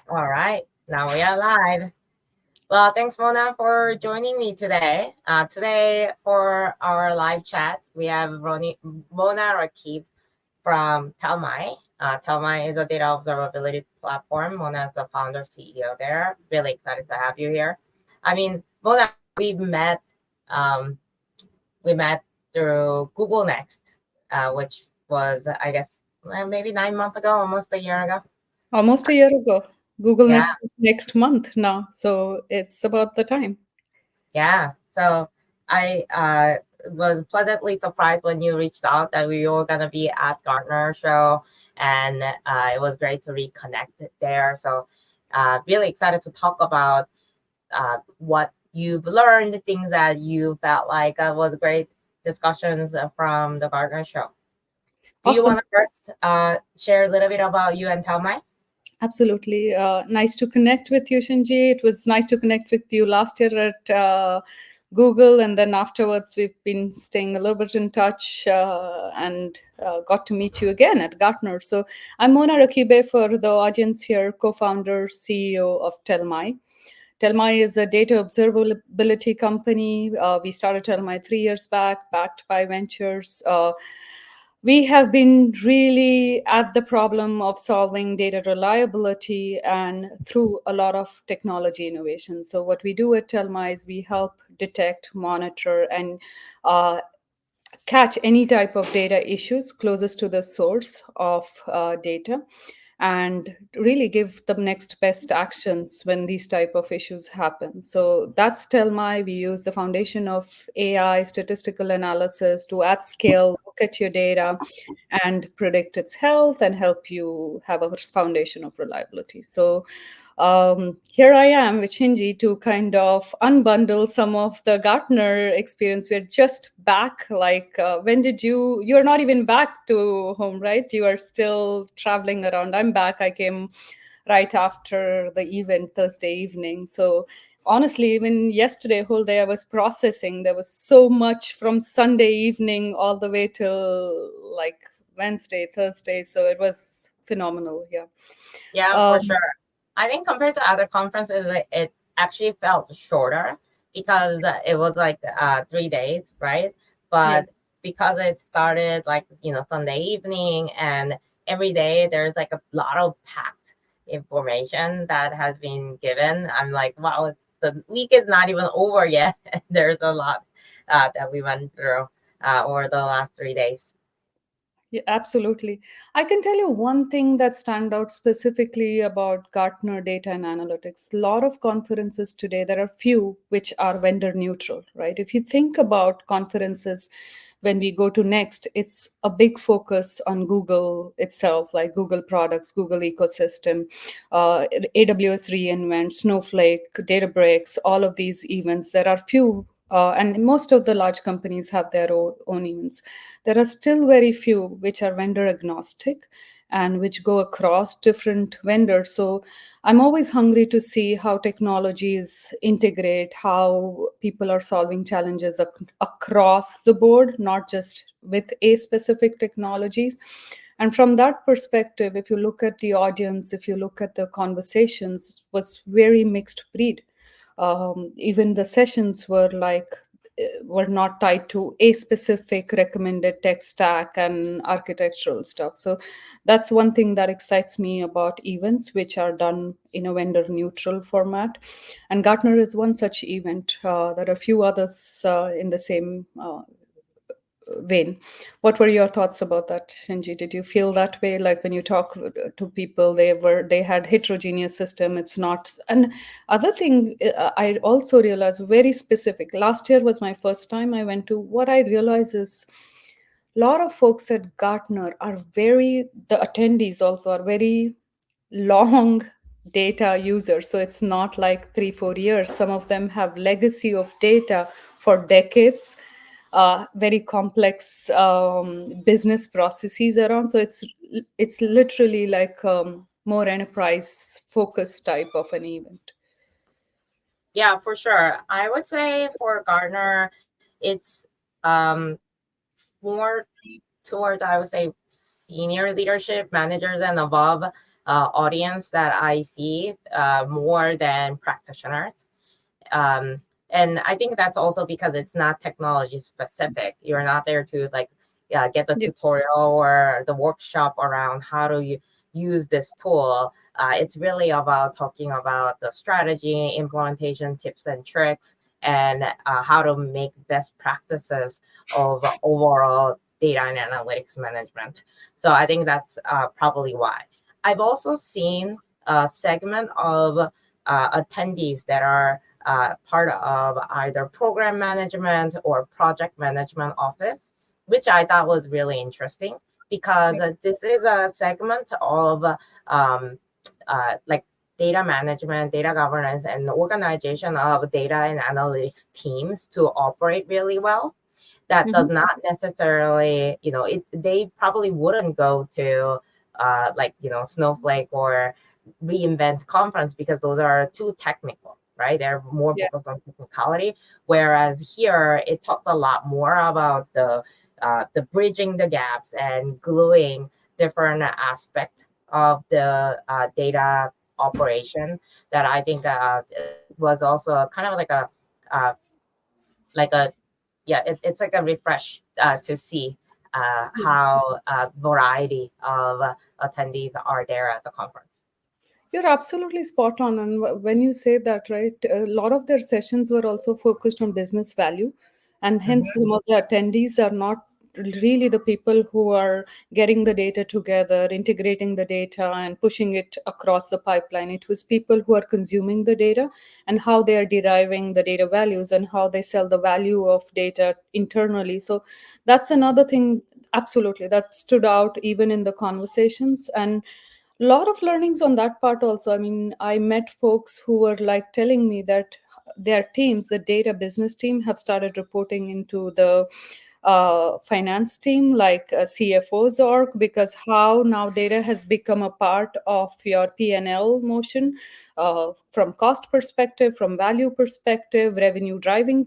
All right, now we are live. Well, thanks, Mona, for joining me today. Today, for our live chat, we have Mona Rakibe from Telmai. Telmai is a data observability platform. Mona is the founder CEO there. Really excited to have you here. I mean, Mona, um, we met through Google Next, which was, I guess, maybe 9 months ago, almost a year ago. Almost a year ago. Google Yeah. Next is next month now, so it's about the time. Yeah. So I was pleasantly surprised when you reached out that we were gonna be at Gartner show, and it was great to reconnect there. So really excited to talk about what you've learned, things that you felt like was great discussions from the Gartner show. Do you Awesome. want to first share a little bit about you and Telmai? Absolutely. Nice to connect with you, Shinji. It was nice to connect with you last year at Google, and then afterwards, we've been staying a little bit in touch and got to meet you again at Gartner. So, I'm Mona Rakibe for the audience here, co founder, CEO of Telmai. Telmai is a data observability company. We started Telmai 3 years back, backed by ventures. We have been really at the problem of solving data reliability and through a lot of technology innovation. So, what we do at Telma is we help detect, monitor, and catch any type of data issues closest to the source of data and really give the next best actions when these type of issues happen. So that's Telmai. We use the foundation of AI statistical analysis to at scale look at your data and predict its health and help you have a foundation of reliability. So here I am with Shinji to kind of unbundle some of the Gartner experience. We're just back. Like, when did you're not even back to home, right? You are still traveling around. I'm back. I came right after the event Thursday evening. So, honestly, even yesterday, whole day, I was processing. There was so much from Sunday evening all the way till like Wednesday, Thursday. So, it was phenomenal. Yeah. Yeah, for Um, sure. I think compared to other conferences, it actually felt shorter because it was like 3 days, right? yeah. But because it started like, Sunday evening, and every day there's like a lot of packed information that has been given. I'm like, wow, the week is not even over yet. There's a lot that we went through over the last 3 days. Yeah, absolutely. I can tell you one thing that stand out specifically about Gartner Data and Analytics. A lot of conferences today, there are few which are vendor neutral, right? If you think about conferences, when we go to next, it's a big focus on Google itself, like Google products, Google ecosystem, AWS reInvent, Snowflake, Databricks, all of these events. There are few and most of the large companies have their own events. There are still very few which are vendor agnostic and which go across different vendors. So I'm always hungry to see how technologies integrate, how people are solving challenges across the board, not just with a specific technologies. And from that perspective, if you look at the audience, if you look at the conversations, was very mixed breed. Even the sessions were not tied to a specific recommended tech stack and architectural stuff. So that's one thing that excites me about events which are done in a vendor neutral format. And Gartner is one such event. There are a few others in the same vein. What were your thoughts about that, Shinji? Did you feel that way? Like when you talk to people, they had heterogeneous system. It's not. And other thing, I also realized very specific. Last year was my first time I went to. What I realized is a lot of folks at Gartner are the attendees also are very long data users. So it's not like 3 4 years. Some of them have legacy of data for decades, very complex business processes around. So it's literally like more enterprise focused type of an event. Yeah, for sure. I would say for Gartner, it's um, more towards, I would say, senior leadership, managers and above. audience that I see more than practitioners. um, and I think that's also because it's not technology specific. You're not there to like get the Yeah. tutorial or the workshop around how to use this tool. It's really about talking about the strategy, implementation tips and tricks, and how to make best practices of overall data and analytics management. So I think that's probably why. I've also seen a segment of attendees that are part of either program management or project management office, which I thought was really interesting because this is a segment of like data management, data governance, and organization of data and analytics teams to operate really well. That does Mhm. not necessarily, they probably wouldn't go to like, Snowflake or reInvent conference because those are too technical, right? They're more Yeah. focused on technicality. Whereas here, it talks a lot more about the bridging the gaps and gluing different aspects of the data operation that I think was also kind of uh, like a yeah, it's like a refresh to see how variety of attendees are there at the conference. You're absolutely spot on. And when you say that, right, a lot of their sessions were also focused on business value. And hence, Mhm. some of the attendees are not really the people who are getting the data together, integrating the data, and pushing it across the pipeline. It was people who are consuming the data and how they are deriving the data values and how they sell the value of data internally. So that's another thing, absolutely, that stood out even in the conversations. And lot of learnings on that part also. I mean, I met folks who were like telling me that their teams, the data business team, have started reporting into the finance team, like CFO's org, because how now data has become a part of your P&L motion, from cost perspective, from value perspective, revenue driving.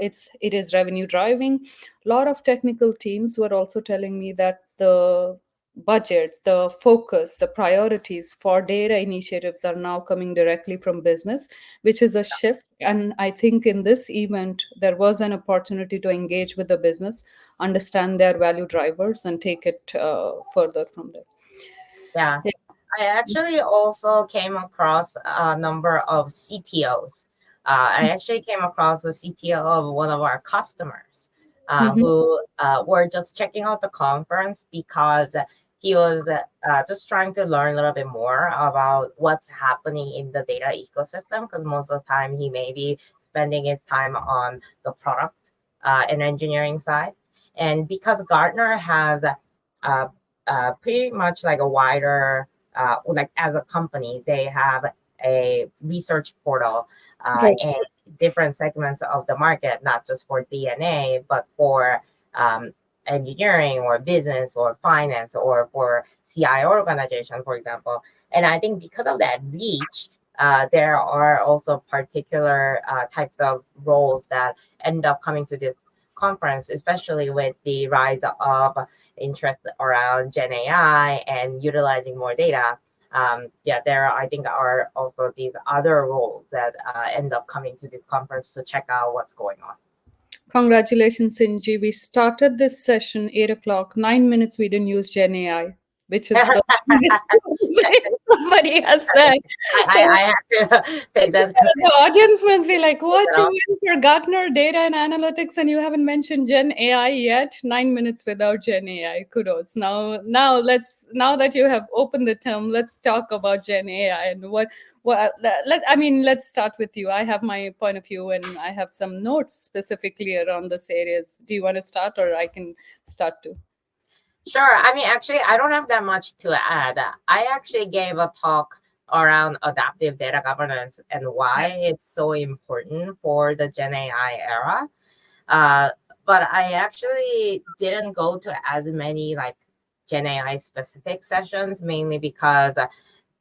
It is revenue driving. A lot of technical teams were also telling me that the budget, the focus, the priorities for data initiatives are now coming directly from business, which is a shift. And I think in this event, there was an opportunity to engage with the business, understand their value drivers, and take it further from there. Yeah. Yeah. I actually also came across a number of CTOs. I actually came across a CTO of one of our customers Mhm. who were just checking out the conference because he was just trying to learn a little bit more about what's happening in the data ecosystem because most of the time he may be spending his time on the product and engineering side. And because Gartner has uh, pretty much like a wider like as a company they have a research portal Right. and different segments of the market, not just for DNA but for um, engineering or business or finance or for CI organization, for example. And I think because of that reach, there are also particular types of roles that end up coming to this conference, especially with the rise of interest around Gen AI and utilizing more data. Yeah, there I think are also these other roles that end up coming to this conference to check out what's going on. Congratulations, Sinji. We started this session 8 o'clock. 9 minutes we didn't use Gen AI, which is the biggest somebody has said. I So have to take that. the audience must be like, what, you went for Gartner data and analytics and you haven't mentioned Gen AI yet? 9 minutes without Gen AI. Kudos. Now that you have opened the term, let's talk about Gen AI and let's start with you. I have my point of view and I have some notes specifically around this areas. Do you want to start or I can start too? Sure. I mean, actually, I don't have that much to add. I actually gave a talk around adaptive data governance and Yeah. why it's so important for the Gen AI era. Uh, but I actually didn't go to as many like Gen AI specific sessions, mainly because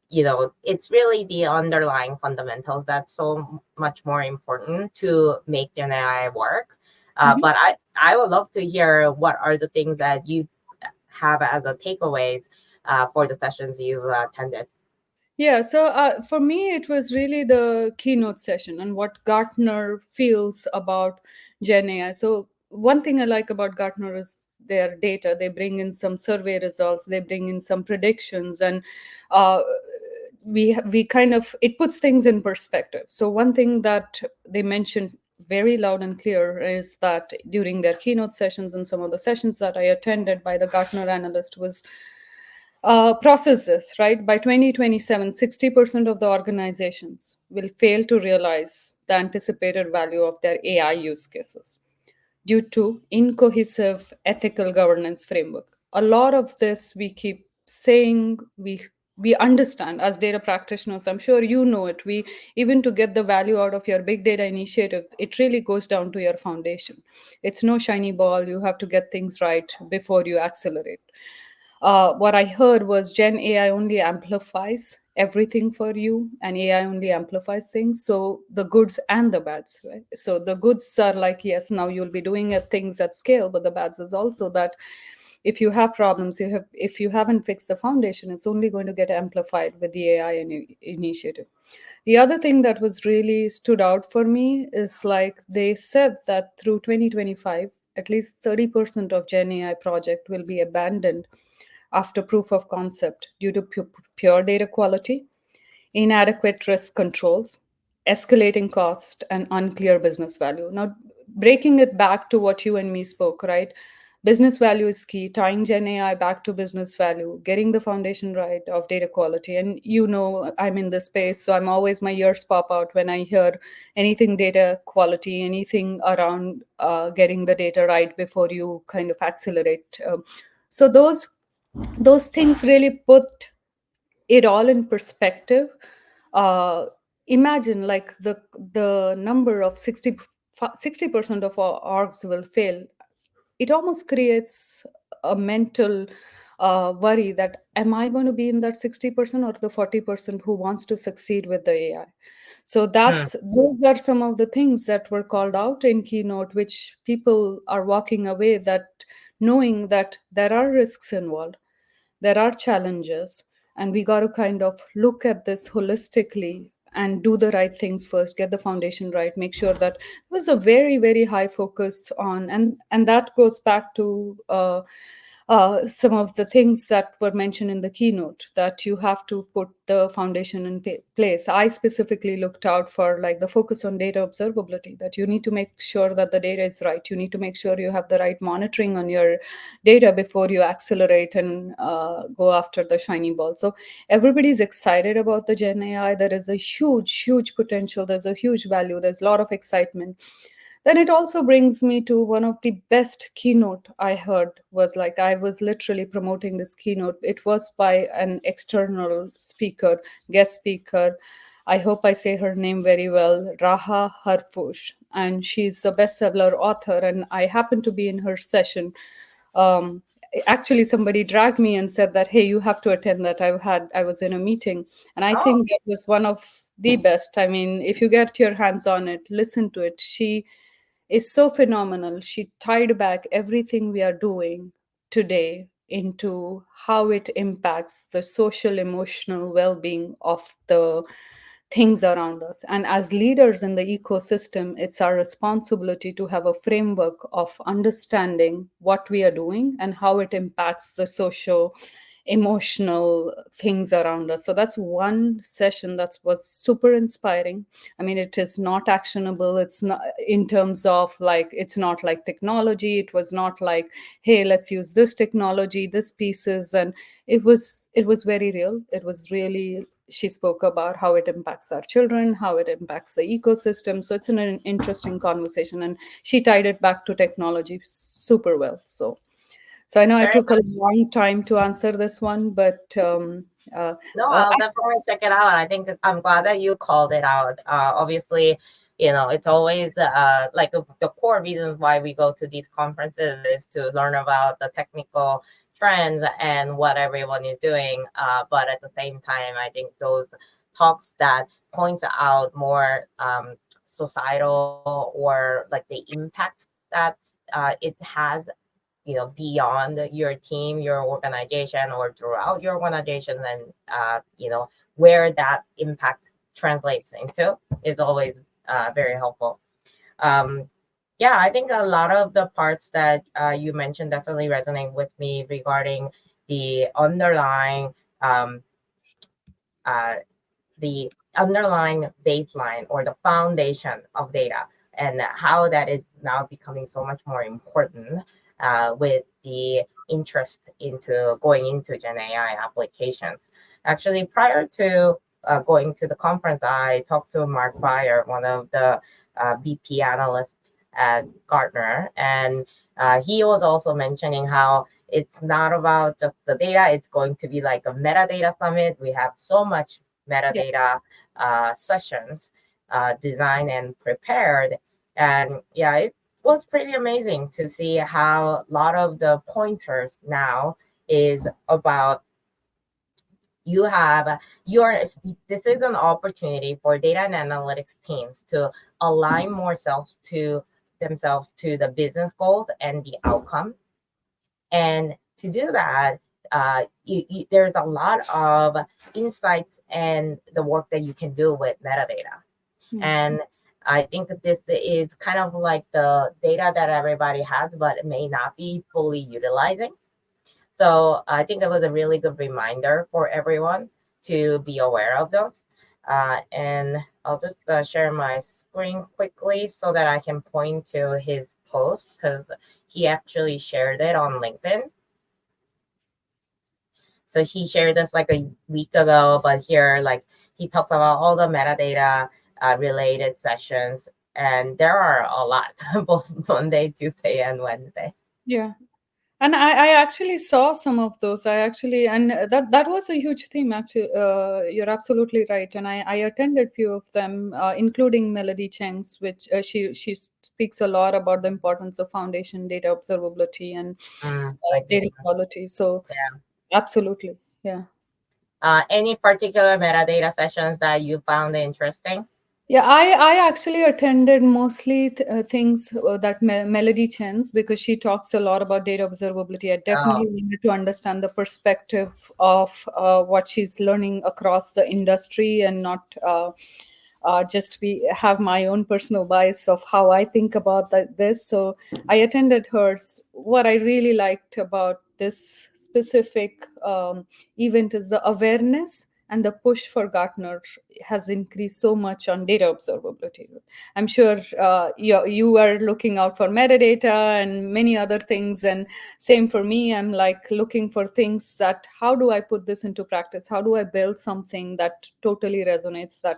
it's really the underlying fundamentals that's so much more important to make Gen AI work. Mhm. But I would love to hear what are the things that you have as a takeaways for the sessions you've attended? Yeah, so for me, it was really the keynote session and what Gartner feels about Gen AI. So, one thing I like about Gartner is their data. They bring in some survey results, they bring in some predictions, and uh, we kind of it puts things in perspective. So, one thing that they mentioned very loud and clear is that during their keynote sessions and some of the sessions that I attended by the Gartner analyst was process this, right? By 2027, 60% of the organizations will fail to realize the anticipated value of their AI use cases due to incohesive ethical governance framework. A lot of this we keep saying we understand as data practitioners. I'm sure you know it. We even to get the value out of your big data initiative, it really goes down to your foundation. It's no shiny ball. You have to get things right before you accelerate. What I heard was Gen AI only amplifies everything for you, and AI only amplifies things. So the goods and the bads, right? So the goods are like, yes, now you'll be doing things at scale, but the bads is also that if you have problems, if you haven't fixed the foundation, it's only going to get amplified with the AI initiative. The other thing that was really stood out for me is like they said that through 2025, at least 30% of Gen AI project will be abandoned after proof of concept due to pure data quality, inadequate risk controls, escalating cost, and unclear business value. Now, breaking it back to what you and me spoke, right? Business value is key, tying Gen AI back to business value, getting the foundation right of data quality. And you know, I'm in this space, so I'm always, my ears pop out when I hear anything data quality, anything around getting the data right before you kind of accelerate. So those things really put it all in perspective. uh, Imagine like the number of 60% of our orgs will fail. It almost creates a mental worry that am I going to be in that 60% or the 40% who wants to succeed with the AI? So Hmm. those are some of the things that were called out in keynote, which people are walking away that knowing that there are risks involved, there are challenges, and we got to kind of look at this holistically and do the right things first, get the foundation right, make sure that there was a very very high focus on, and that goes back to some of the things that were mentioned in the keynote, that you have to put the foundation in place. I specifically looked out for like the focus on data observability, that you need to make sure that the data is right, you need to make sure you have the right monitoring on your data before you accelerate and go after the shiny ball. So everybody's excited about the Gen AI. There is a huge potential, there's a huge value, there's a lot of excitement. Then it also brings me to one of the best keynote I heard. Was like I was literally promoting this keynote. It was by an external speaker, guest speaker. I hope I say her name very well, Raha Harfush, and she's a bestseller author. And I happened to be in her session. um, Actually somebody dragged me and said that, hey, you have to attend that. I was in a meeting, and I Oh, think that was one of the best. I mean, if you get your hands on it, listen to it. She is so phenomenal. She tied back everything we are doing today into how it impacts the social emotional well-being of the things around us. And as leaders in the ecosystem, it's our responsibility to have a framework of understanding what we are doing and how it impacts the social emotional things around us. So that's one session that was super inspiring. I mean, it is not actionable. It's not in terms of like, it's not like technology. It was not like, hey, let's use this technology, this pieces. And it was very real. It was really, she spoke about how it impacts our children, how it impacts the ecosystem. So it's an interesting conversation. And she tied it back to technology super well. So I know I very took a long time to answer this one, but uh, No, I'll definitely check it out. I think I'm glad that you called it out. Obviously, it's always like the core reasons why we go to these conferences is to learn about the technical trends and what everyone is doing. But at the same time, I think those talks that point out more societal or like the impact that it has beyond your team, your organization, or throughout your organization, and where that impact translates into is always very helpful. um, yeah, I think a lot of the parts that you mentioned definitely resonate with me regarding the um, uh, underlying baseline or the foundation of data, and how that is now becoming so much more important with the interest into going into Gen AI applications. Actually, prior to going to the conference, I talked to Mark Beyer, one of the BP analysts at Gartner, and he was also mentioning how it's not about just the data, it's going to be like a metadata summit. We have so much Yeah. metadata sessions designed and prepared. And yeah, it was pretty amazing to see how a lot of the pointers now is about you have your this is an opportunity for data and analytics teams to align more self to themselves to the business goals and the outcomes. And to do that, there's a lot of insights and the work that you can do with metadata. Mm. And I think that this is kind of like the data that everybody has, but it may not be fully utilizing. So I think it was a really good reminder for everyone to be aware of those. And I'll just share my screen quickly so that I can point to his post because he actually shared it on LinkedIn. So he shared this like a week ago, but here, like, he talks about all the metadata related sessions, and there are a lot, both Monday, Tuesday, and Wednesday. Yeah. And I actually saw some of those. I actually, and that was a huge theme. Actually, you're absolutely right. And I attended few of them, including Melody Cheng's, which she speaks a lot about the importance of foundation data observability and data Foundation. quality. So Yeah. absolutely, yeah. Any particular metadata sessions that you found interesting? Yeah, I actually attended mostly things that Melody Chen's, because she talks a lot about data observability. I Oh, definitely needed to understand the perspective of what she's learning across the industry, and not just be have my own personal bias of how I think about this. So I attended hers. What I really liked about this specific event is the awareness and the push for Gartner has increased so much on data observability. I'm sure you are looking out for metadata and many other things, and same for me. I'm like looking for things that how do I put this into practice? How do I build something that totally resonates, that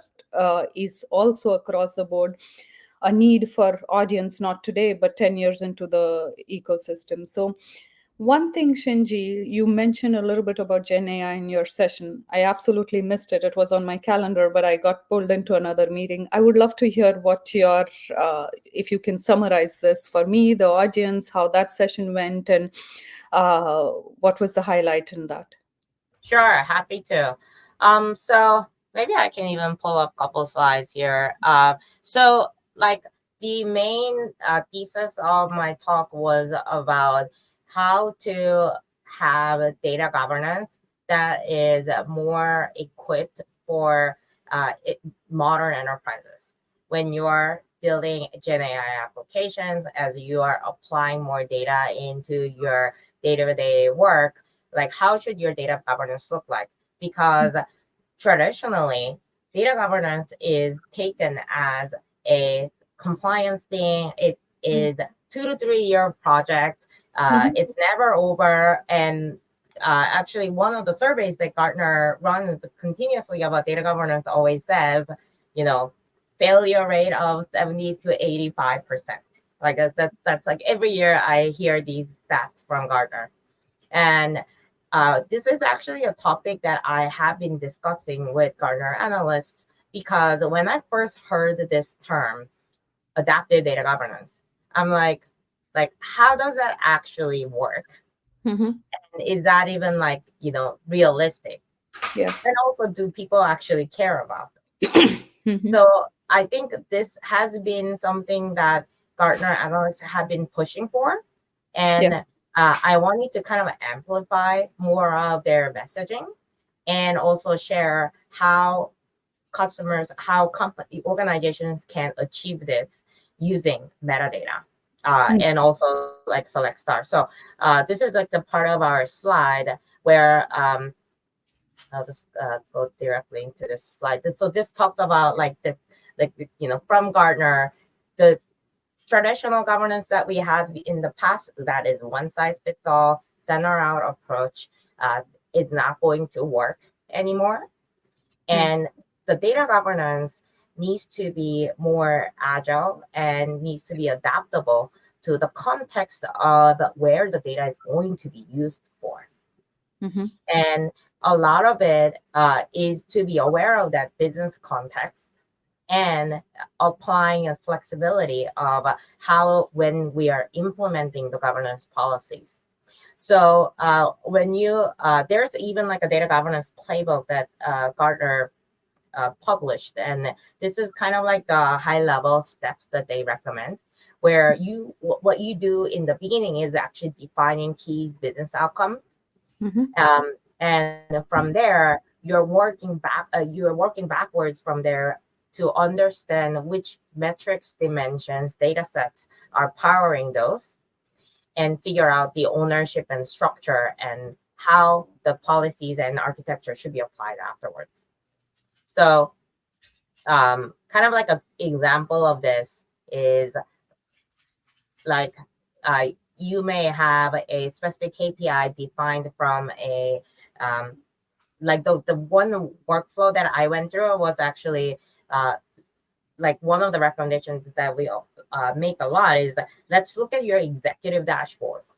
is also across the board a need for audience, not today but 10 years into the ecosystem. So one thing, Shinji, you mentioned a little bit about Gen AI in your session. I absolutely missed it. It was on my calendar, but I got pulled into another meeting. I would love to hear what if you can summarize this for me, the audience, how that session went, and what was the highlight in that. sure, happy to. So maybe I can even pull up a couple slides here. So like the main thesis of my talk was about how to have data governance that is more equipped for modern enterprises. When you are building Gen AI applications, as you are applying more data into your day-to-day work, like how should your data governance look like? Because traditionally, data governance is taken as a compliance thing. It is 2 to 3 year project. Mhm. It's never over. And actually, one of the surveys that Gartner runs continuously about data governance always says, you know, failure rate of 70 to 85%. Like that's like every year I hear these stats from Gartner. And this is actually a topic that I have been discussing with Gartner analysts because when I first heard this term, adaptive data governance, I'm like, how does that actually work? Mhm. And is that even like, realistic? Yeah. And also, do people actually care about it? Mhm. So I think this has been something that Gartner analysts have been pushing for. Yeah. And I wanted to kind of amplify more of their messaging and also share how how company organizations can achieve this using metadata. Mm. And also like select star. So this is like the part of our slide where I'll just go directly into this slide. So this talks about like this, like from Gartner, the traditional governance that we had in the past, that is one size fits all, center out approach, is not going to work anymore. Mm. And the data governance needs to be more agile and needs to be adaptable to the context of where the data is going to be used for. Mhm. And a lot of it is to be aware of that business context and applying a flexibility of how when we are implementing the governance policies. So when you there's even like a data governance playbook that Gartner published, and this is kind of like the high level steps that they recommend, where what you do in the beginning is actually defining key business outcomes, Mhm. and from there you're working backwards from there to understand which metrics, dimensions, data sets are powering those, and figure out the ownership and structure and how the policies and architecture should be applied afterwards. So kind of like an example of this is like uh, you may have a specific KPI defined from a like the one workflow that I went through was actually uh, like one of the recommendations that we make a lot is let's look at your executive dashboards,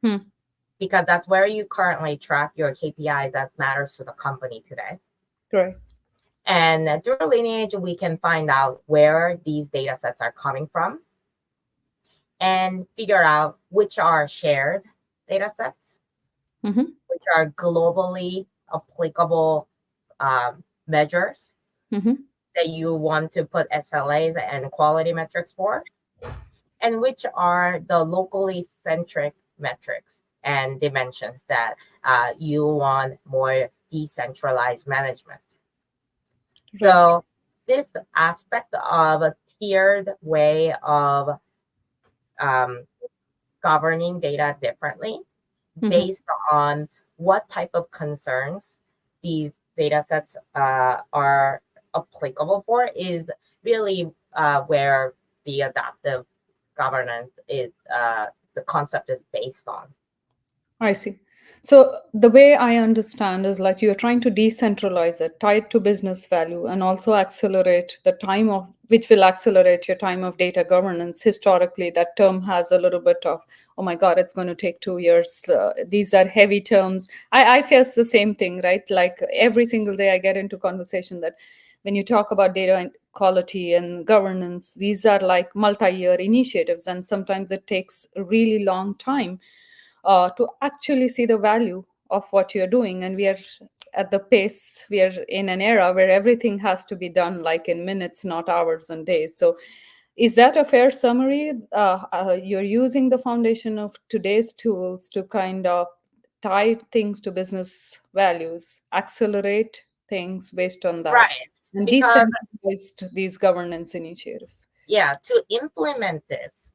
Hmm. because that's where you currently track your KPIs that matters to the company today. Great. And through Lineage, we can find out where these data sets are coming from and figure out which are shared data sets, Mhm. which are globally applicable measures Mhm. that you want to put SLAs and quality metrics for, and which are the locally centric metrics and dimensions that you want more decentralized management. Right. So this aspect of a tiered way of um, governing data differently Mhm. based on what type of concerns these data sets are applicable for is really where the adaptive governance is the concept is based on. I see. So the way I understand is like you're trying to decentralize it, tie it to business value, and also accelerate the time of which will accelerate your time of data governance. Historically, that term has a little bit of, oh my God, it's going to take 2 years. These are heavy terms. I face the same thing, right? Like every single day I get into conversation that when you talk about data and quality and governance, these are like multi-year initiatives, and sometimes it takes a really long time to actually see the value of what you're doing. And we are at the pace, we are in an era where everything has to be done like in minutes, not hours and days. So is that a fair summary? You're using the foundation of today's tools to kind of tie things to business values, accelerate things based on that, Right. and Because decentralized these governance initiatives. yeah, to implement this,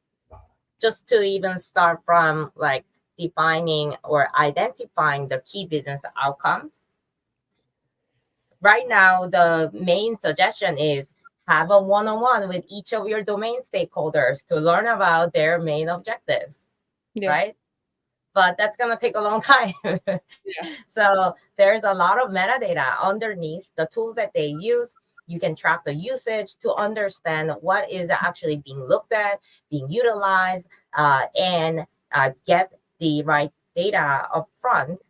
just to even start from like defining or identifying the key business outcomes, right now the main suggestion is have a one-on-one with each of your domain stakeholders to learn about their main objectives, Yeah. right? But that's going to take a long time. Yeah. So there's a lot of metadata underneath the tools that they use. You can track the usage to understand what is actually being looked at, being utilized, and get the right data up front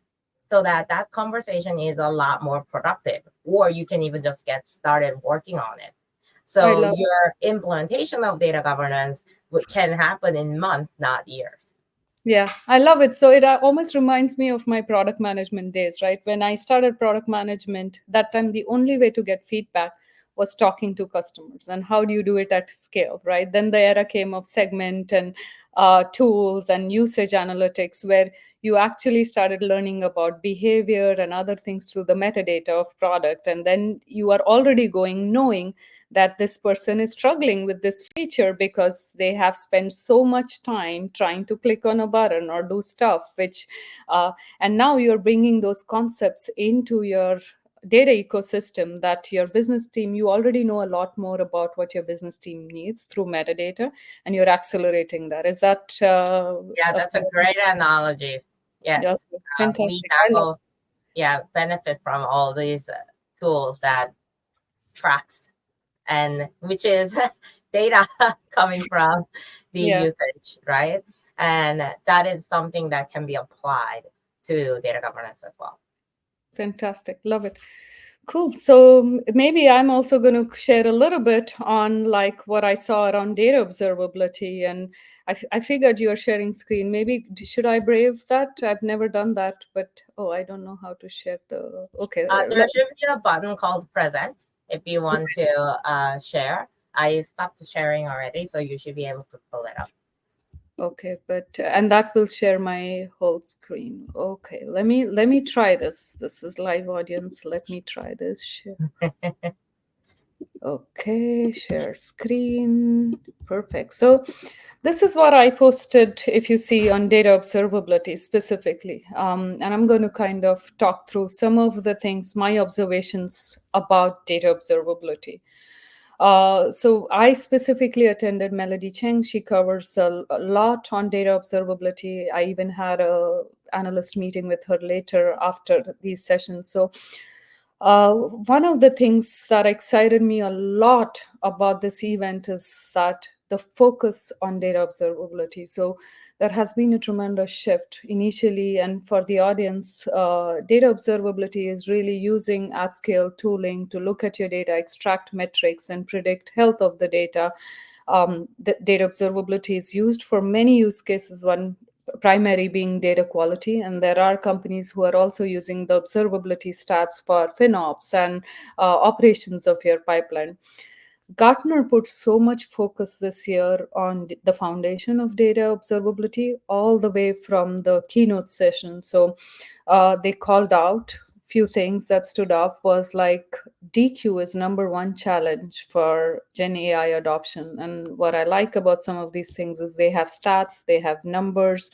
so that that conversation is a lot more productive. Or you can even just get started working on it. I So love it. your implementation of data governance can happen in months, not years. Yeah, I love it. So it almost reminds me of my product management days, right? When I started product management, that time the only way to get feedback was talking to customers, and how do you do it at scale, right? Then the era came of segment and tools and usage analytics, where you actually started learning about behavior and other things through the metadata of product. And then you are already going knowing that this person is struggling with this feature because they have spent so much time trying to click on a button or do stuff which and now you're bringing those concepts into your data ecosystem, that your business team, you already know a lot more about what your business team needs through metadata, and you're accelerating that. Is that Yeah, a that's a fair? great analogy. Yeah, Yes, we fantastic. have I love. both, yeah, benefit from all these tools that tracks, and which is data coming from the Yeah, usage, right? And that is something that can be applied to data governance as well. fantastic. Love it. Cool. So maybe I'm also going to share a little bit on like what I saw around data observability, and I figured you're sharing screen. Maybe should I brave that? I've never done that, but oh, I don't know how to share the. Okay, There should be a button called present if you want to share. I stopped sharing already, so you should be able to pull it up. okay, but and that will share my whole screen. Okay, let me try this. This is live audience. Let me try this. Share. Okay, share screen. Perfect. So this is what I posted, if you see, on data observability specifically. And I'm going to kind of talk through some of the things, my observations about data observability. So I specifically attended Melody Cheng. She covers a lot on data observability. I even had a analyst meeting with her later after these sessions. So one of the things that excited me a lot about this event is that the focus on data observability. So there has been a tremendous shift initially, and for the audience, data observability is really using at scale tooling to look at your data, extract metrics, and predict health of the data. The data observability is used for many use cases, one primary being data quality, and there are companies who are also using the observability stats for FinOps and operations of your pipeline. Gartner put so much focus this year on the foundation of data observability, all the way from the keynote session. So they called out few things that stood up was like DQ is number one challenge for Gen AI adoption. And what I like about some of these things is they have stats, they have numbers.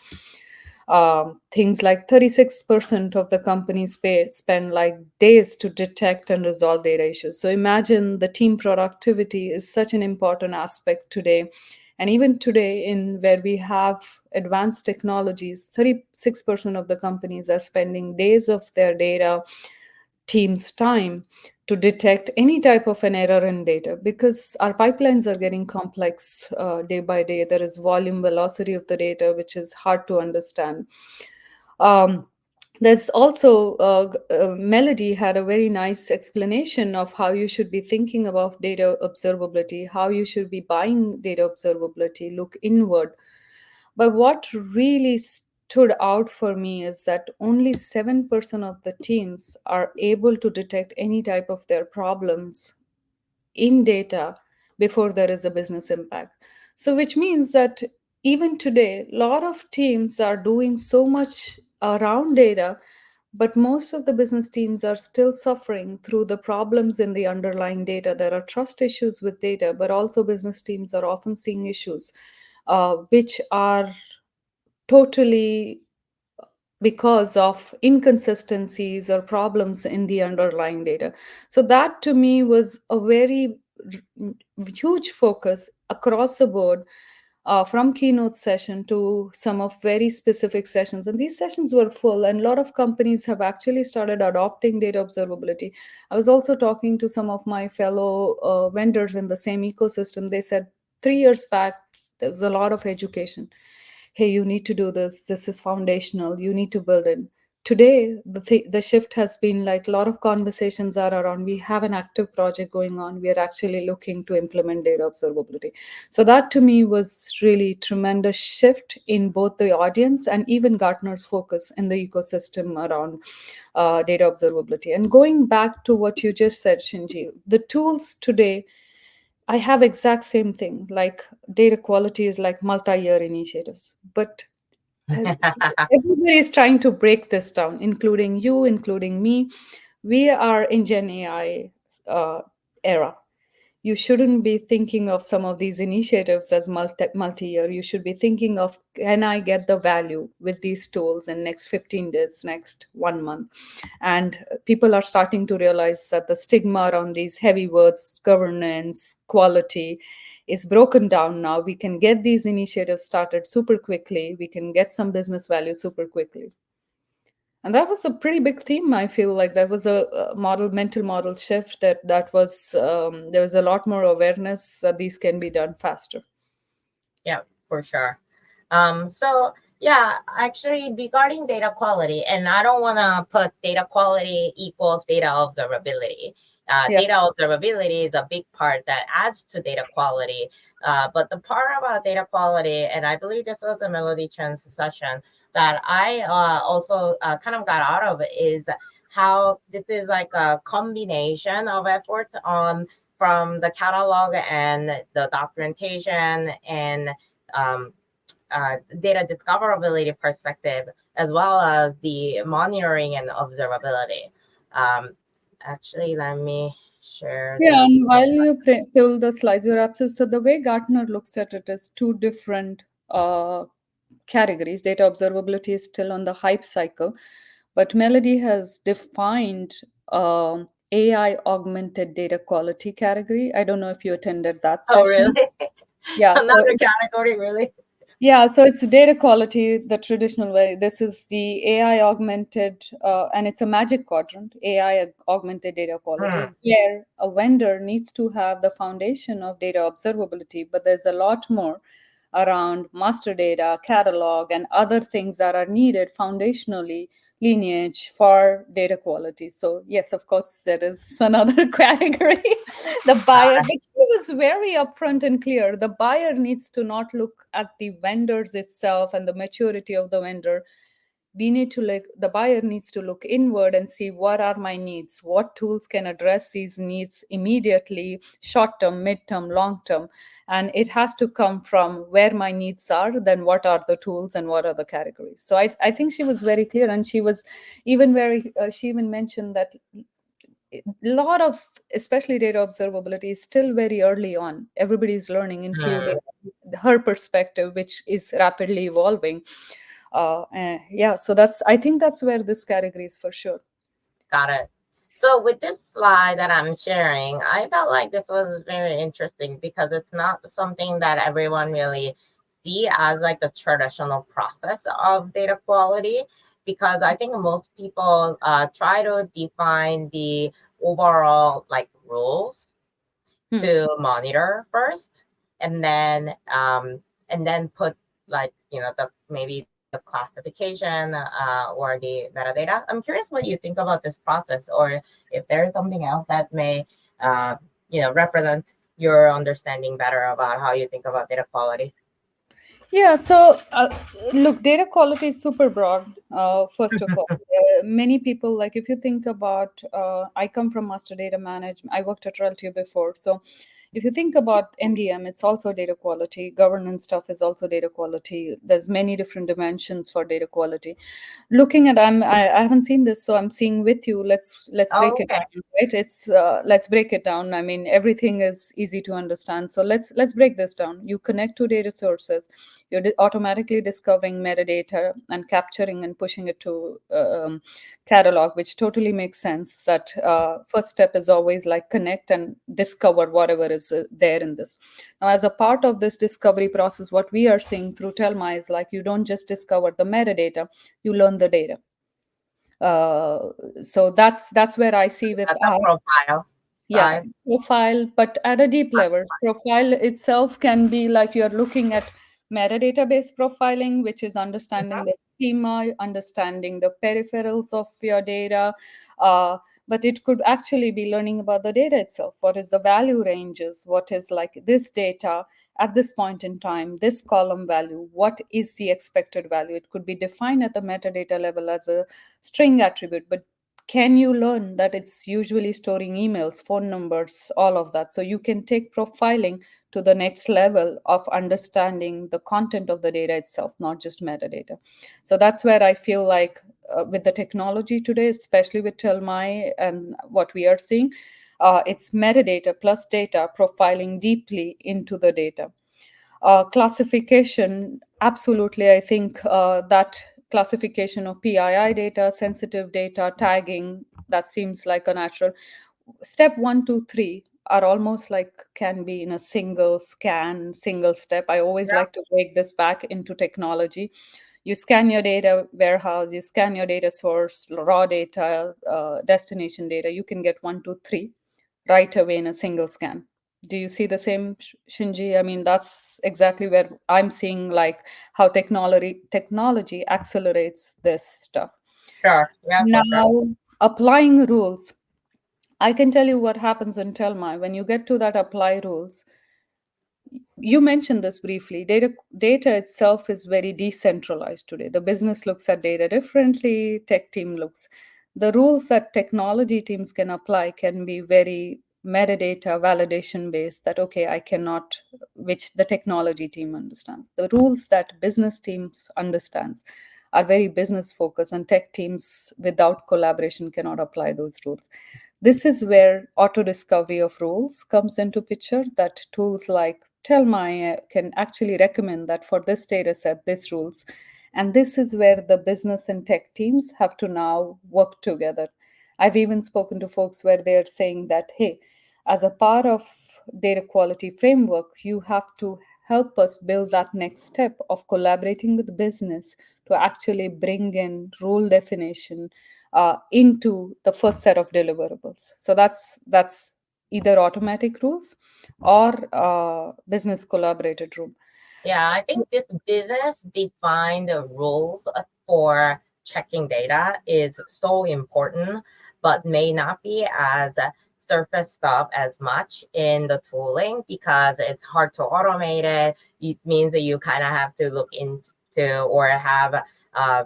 Things like 36% of the companies spend like days to detect and resolve data issues. So imagine the team productivity is such an important aspect today. And even today, in where we have advanced technologies, 36% of the companies are spending days of their data team's time to detect any type of an error in data, because our pipelines are getting complex day by day. There is volume velocity of the data which is hard to understand. um, there's also Melody had a very nice explanation of how you should be thinking about data observability, how you should be buying data observability, look inward. But what really stood out for me is that only 7% of the teams are able to detect any type of their problems in data before there is a business impact. So, which means that even today, a lot of teams are doing so much around data, but most of the business teams are still suffering through the problems in the underlying data. There are trust issues with data, but also business teams are often seeing issues which are totally because of inconsistencies or problems in the underlying data. So, that to me was a very huge focus across the board, from keynote session to some of very specific sessions. And these sessions were full, and a lot of companies have actually started adopting data observability. I was also talking to some of my fellow vendors in the same ecosystem. They said 3 years back, there's a lot of education. Hey, you need to do this. This is foundational. You need to build it. Today the shift has been like a lot of conversations are around we have an active project going on, we are actually looking to implement data observability. So that to me was really tremendous shift in both the audience and even Gartner's focus in the ecosystem around data observability. And going back to what you just said, Shinji, the tools today, I have exact same thing. Like data quality is like multi-year initiatives, but uh, everybody is trying to break this down, including you, including me. We are in Gen AI era. You shouldn't be thinking of some of these initiatives as multi-year. You should be thinking of, can I get the value with these tools in next 15 days, next 1 month? And people are starting to realize that the stigma around these heavy words, governance, quality, is broken down now. We can get these initiatives started super quickly. We can get some business value super quickly. And that was a pretty big theme. I feel like that was a mental model shift. That was there was a lot more awareness that these can be done faster. Yeah, for sure. So yeah, actually regarding data quality, and I don't want to put data quality equals data observability. Yeah. Data observability is a big part that adds to data quality. But the part about data quality, and I believe this was a Melody Chen's session that I also kind of got out of, is how this is like a combination of effort on from the catalog and the documentation and um, data discoverability perspective, as well as the monitoring and observability. Um, Actually, let me share Yeah, the. and while you pull the slides, you're absolutely so the way Gartner looks at it is two different categories. Data observability is still on the hype cycle, but Melody has defined AI augmented data quality category. I don't know if you attended that Oh, really? session. Yeah, so Another category, really? yeah, so it's data quality the traditional way. This is the AI augmented, and it's a magic quadrant, AI augmented data quality, Hmm, where a vendor needs to have the foundation of data observability, but there's a lot more around master data, catalog, and other things that are needed foundationally, lineage for data quality. So, yes, of course, there is another category, the buyer, got which he was very upfront and clear. The buyer needs to not look at the vendors itself and the maturity of the vendor. We need to look, the buyer needs to look inward and see what are my needs, what tools can address these needs immediately, short term, mid term, long term. And it has to come from where my needs are, then what are the tools and what are the categories. So I think she was very clear, and she was even very she even mentioned that a lot of, especially data observability, is still very early on. Everybody's learning, including it. her perspective, which is rapidly evolving. Yeah, so that's, I think that's where this category is for sure. Got it. So with this slide that I'm sharing, I felt like this was very interesting because it's not something that everyone really see as like the traditional process of data quality. Because I think most people try to define the overall like rules Hmm. to monitor first, and then put like the maybe the classification or the metadata. I'm curious what you think about this process, or if there's something else that may uh, represent your understanding better about how you think about data quality. Yeah, so look, data quality is super broad. First of all, many people, like if you think about, I come from master data management. I worked at Reltio before, so if you think about MDM, it's also data quality. Governance stuff is also data quality. There's many different dimensions for data quality. Looking at, I haven't seen this, so I'm seeing with you. Let's break Oh, it okay. down, right? It's let's break it down. I mean, everything is easy to understand, so let's break this down. You connect to data sources, you're automatically discovering metadata and capturing and pushing it to catalog, which totally makes sense. That first step is always like connect and discover whatever is there in this. Now, as a part of this discovery process, what we are seeing through Telmai is like you don't just discover the metadata, you learn the data. uh, so that's where I see with That's a profile yeah, side. profile, but at a deep level. Profile itself can be like you're looking at metadata-based profiling, which is understanding Mhm. the schema, understanding the peripherals of your data. Uh, but it could actually be learning about the data itself. What is the value ranges? What is like this data at this point in time, this column value? What is the expected value? It could be defined at the metadata level as a string attribute, but can you learn that it's usually storing emails, phone numbers, all of that? So you can take profiling to the next level of understanding the content of the data itself, not just metadata. So that's where I feel like with the technology today, especially with Telmai and what we are seeing, it's metadata plus data profiling deeply into the data. Classification, absolutely. I think that classification of PII data, sensitive data, tagging, that seems like a natural. Step one, two, three are almost like can be in a single scan, single step. I always Yeah, like to break this back into technology. You scan your data warehouse, you scan your data source, raw data, destination data. You can get one, two, three right away in a single scan. Do you see the same, Shinji? I mean, that's exactly where I'm seeing like how technology accelerates this stuff. sure. Yeah, for sure. Now, applying rules. I can tell you what happens in Telma. When you get to that apply rules, you mentioned this briefly. Data itself is very decentralized today. The business looks at data differently, tech team looks. The rules that technology teams can apply can be very metadata validation based, that okay, I cannot, which the technology team understands. The rules that business teams understands are very business focused, and tech teams without collaboration cannot apply those rules. This is where auto discovery of rules comes into picture, that tools like Telmai can actually recommend that for this data set, this rules. And this is where the business and tech teams have to now work together. I've even spoken to folks where they're saying that, hey, as a part of data quality framework, you have to help us build that next step of collaborating with business to actually bring in rule definition into the first set of deliverables. So that's either automatic rules or business collaborated rule. Yeah, I think this business defined rules for checking data is so important, but may not be as surface stuff as much in the tooling because it's hard to automate it. It means that you kind of have to look into or have uh,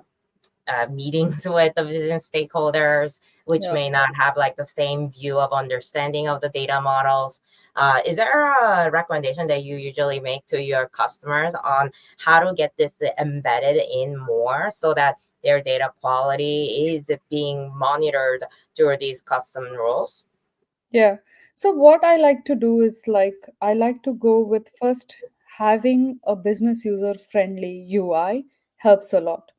meetings with the business stakeholders, which Yeah. may not have like the same view of understanding of the data models. Is there a recommendation that you usually make to your customers on how to get this embedded in more so that their data quality is being monitored through these custom rules? Yeah. So what I like to do is like I like to go with first having a business user friendly UI helps a lot.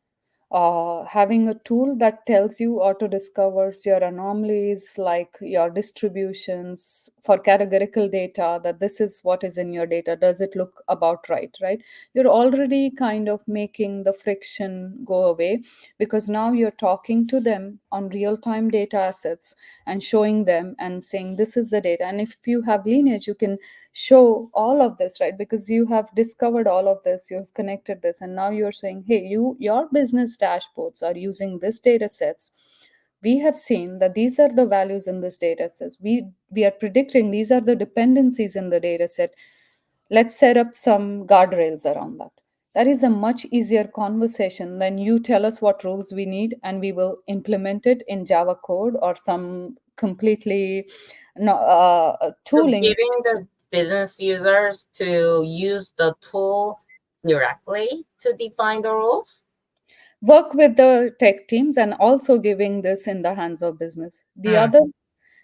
Having a tool that tells you auto discovers your anomalies, like your distributions for categorical data, that this is what is in your data, does it look about right? You're already kind of making the friction go away, because now you're talking to them on real time data assets and showing them and saying this is the data. And if you have lineage, you can show all of this, right? Because you have discovered all of this, you have connected this, and now you're saying, hey, your business dashboards are using this data sets. We have seen that these are the values in this data sets. We are predicting these are the dependencies in the data set. Let's set up some guardrails around that. That is a much easier conversation than you tell us what rules we need and we will implement it in Java code or some completely no, So tooling. giving the business users to use the tool directly to define the rules. Work with the tech teams and also giving this in the hands of business. Hmm.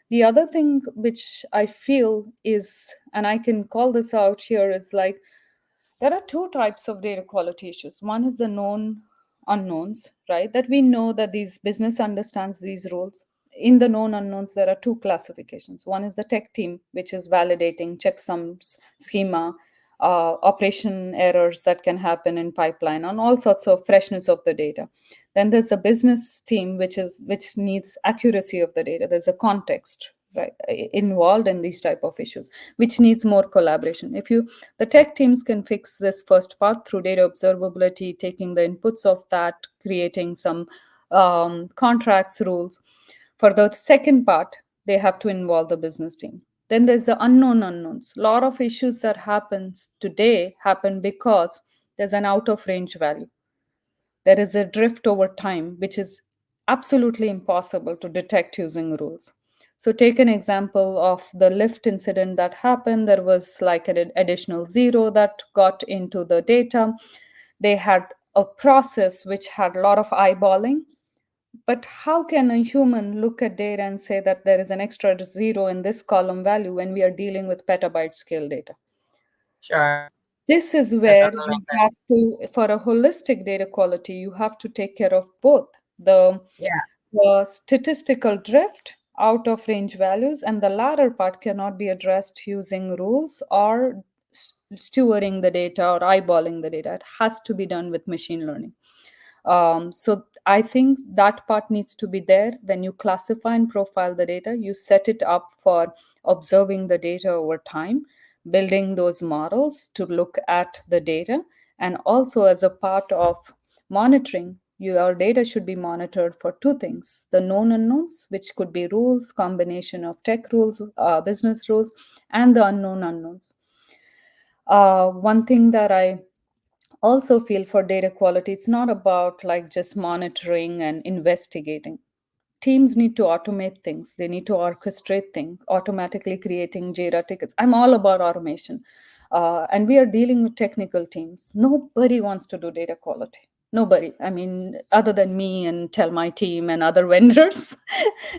The other thing which I feel is, and I can call this out here, is like there are two types of data quality issues. One is the known unknowns, right? That we know that these business understands these roles. In the known unknowns, there are two classifications. One is the tech team, which is validating checksums, schema, operation errors that can happen in pipeline, and all sorts of freshness of the data. Then there's a business team, which needs accuracy of the data. There's a context. right, involved in these type of issues, which needs more collaboration. If you The tech teams can fix this first part through data observability, taking the inputs of that, creating some contracts, rules. For the second part, they have to involve the business team. Then there's the unknown unknowns. A lot of issues that happens today happen because there's an out of range value. There is a drift over time, which is absolutely impossible to detect using rules. So, take an example of the lift incident that happened. There was like an additional zero that got into the data. They had a process which had a lot of eyeballing. But how can a human look at data and say that there is an extra zero in this column value when we are dealing with petabyte scale data? Sure. This is That where doesn't you make sense. have to, for a holistic data quality, you have to take care of both the, Yeah, the statistical drift, out of range values, and the latter part cannot be addressed using rules or stewarding the data or eyeballing the data. It has to be done with machine learning. So I think that part needs to be there. When you classify and profile the data, you set it up for observing the data over time, building those models to look at the data, and also as a part of monitoring, your data should be monitored for two things: the known unknowns, which could be rules, combination of tech rules, business rules, and the unknown unknowns. One thing that I also feel for data quality, it's not about like just monitoring and investigating. Teams need to automate things, they need to orchestrate things, automatically creating Jira tickets. I'm all about automation. And we are dealing with technical teams. Nobody wants to do data quality. Nobody. I mean, other than me and Telmai team and other vendors.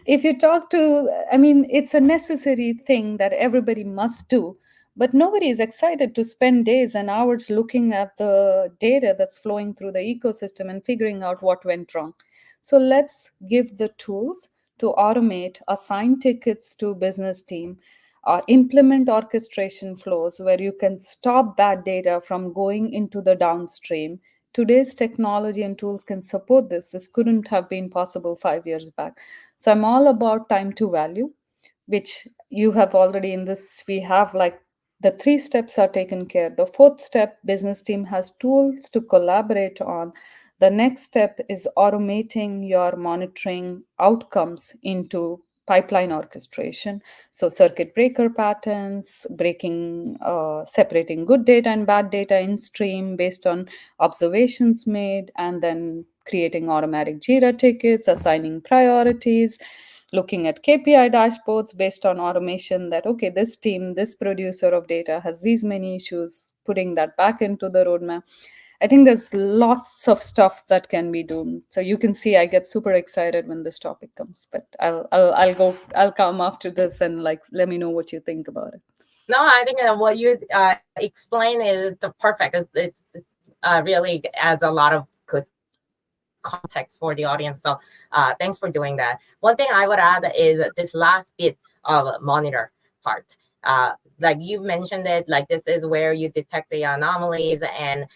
If you talk to, I mean, it's a necessary thing that everybody must do, but nobody is excited to spend days and hours looking at the data that's flowing through the ecosystem and figuring out what went wrong. So let's give the tools to automate, assign tickets to business team, implement orchestration flows where you can stop bad data from going into the downstream. Today's technology and tools can support this. This couldn't have been possible 5 years back. So I'm all about time to value, which you have already in this. We have like the three steps are taken care. The fourth step, business team has tools to collaborate on. The next step is automating your monitoring outcomes into pipeline orchestration. So circuit breaker patterns, breaking, separating good data and bad data in stream based on observations made, and then creating automatic Jira tickets, assigning priorities, looking at KPI dashboards based on automation that, okay, this team, this producer of data has these many issues, putting that back into the roadmap. I think there's lots of stuff that can be done. So you can see I get super excited when this topic comes, but I'll come after this and like let me know what you think about it. No, I think what you explain is the perfect. It's really adds a lot of good context for the audience. So thanks for doing that. One thing I would add is this last bit of monitor part. Like you mentioned it, like this is where you detect the anomalies and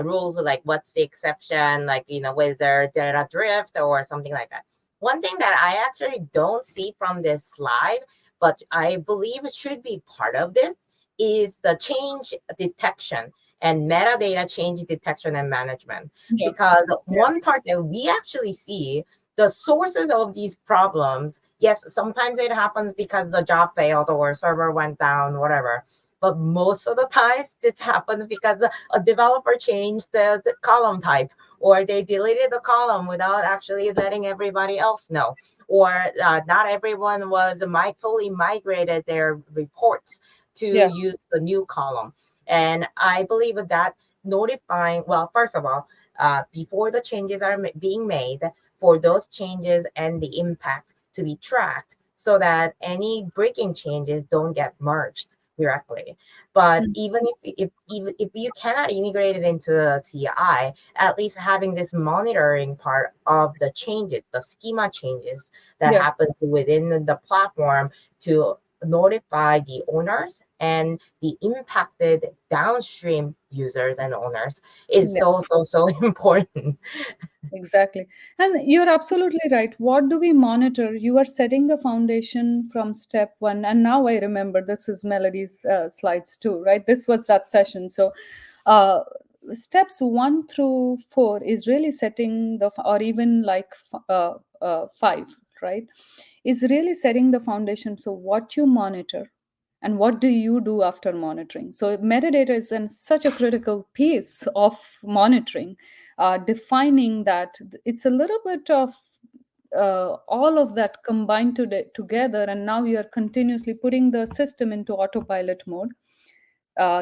rules like what's the exception, like was there data drift or something like that. One thing that I actually don't see from this slide, but I believe should be part of this, is the change detection and metadata change detection and management. Yeah. Because Yeah. one part that we actually see, the sources of these problems, yes, sometimes it happens because the job failed or server went down, whatever. But most of the times, this happens because a developer changed the column type, or they deleted the column without actually letting everybody else know, or not everyone was fully migrated their reports to Yeah. use the new column. And I believe that notifying, well, first of all, before the changes are being made, for those changes and the impact to be tracked so that any breaking changes don't get merged directly. But Mm. even if you cannot integrate it into the CI, at least having this monitoring part of the changes, the schema changes that Yeah. happens within the platform to notify the owners and the impacted downstream users and owners is Yeah. so important. Exactly. And you're absolutely right. What do we monitor? You are setting the foundation from step one. And now I remember this is Melody's slides too, right? This was that session. So, uh, steps 1 through 4 is really setting or even like 5, right? Is really setting the foundation. So, what you monitor and what do you do after monitoring? So, metadata is such a critical piece of monitoring, defining that it's a little bit of all of that combined together, and now you're continuously putting the system into autopilot mode.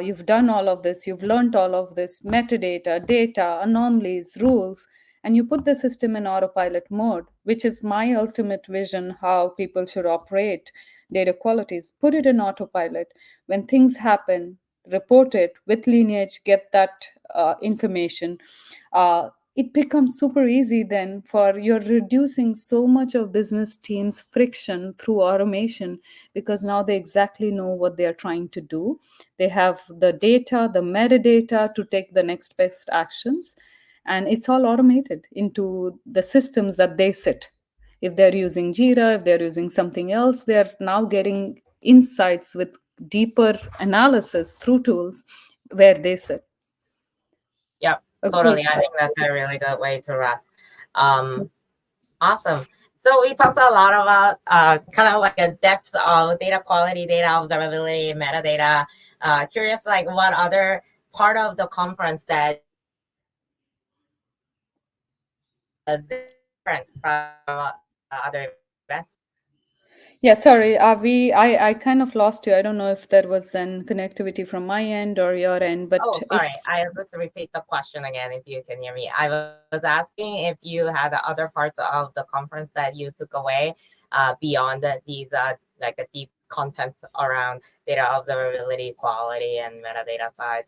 You've done all of this, you've learned all of this metadata, data, anomalies, rules, and you put the system in autopilot mode, which is my ultimate vision how people should operate data qualities. Put it in autopilot. When things happen, report it with lineage, get that information. It becomes super easy then for you're reducing so much of business teams friction through automation, because now they exactly know what they are trying to do. They have the data, the metadata to take the next best actions, and it's all automated into the systems that they sit. If they're using Jira, if they're using something else, they're now getting insights with deeper analysis through tools where they sit. Yep, Agree. totally. I think that's a really good way to wrap. Um, Awesome. So we talked a lot about kind of like a depth of data quality, data observability, metadata. Curious, like what other part of the conference that was different from other events? Yeah, sorry. I kind of lost you. I don't know if there was an connectivity from my end or your end, Oh, but sorry. if I'll just repeat the question again if you can hear me. I was asking if you had other parts of the conference that you took away beyond these like a deep content around data observability, quality, and metadata side.